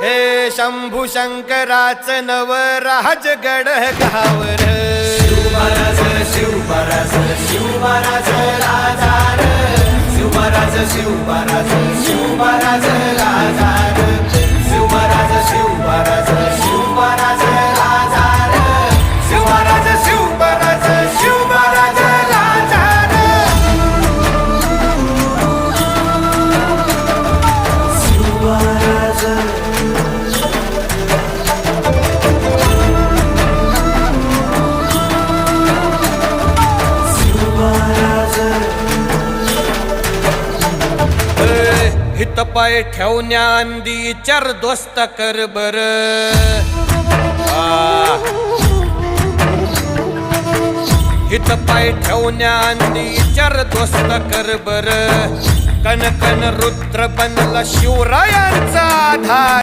हे शंभू शंकराचं नवराज गड गावर शिवमहाराज शिवमहाराज शिवमहाराज राजार शिवमहाराज शिवमहाराज शिवमहाराज राजार शिवमहाराज शिवमहाराज शिवमहाराज राजार शिवमहाराज शिवमहाराज शिवमहाराज राजार शिवमहाराज हित पाय ठेवण्याआंदी चार दोस्त कर बर हित पाय ठेवण्याआंदी चार दोस्त कर बर कन कन रुद्र बनला शिवरायांचा आधार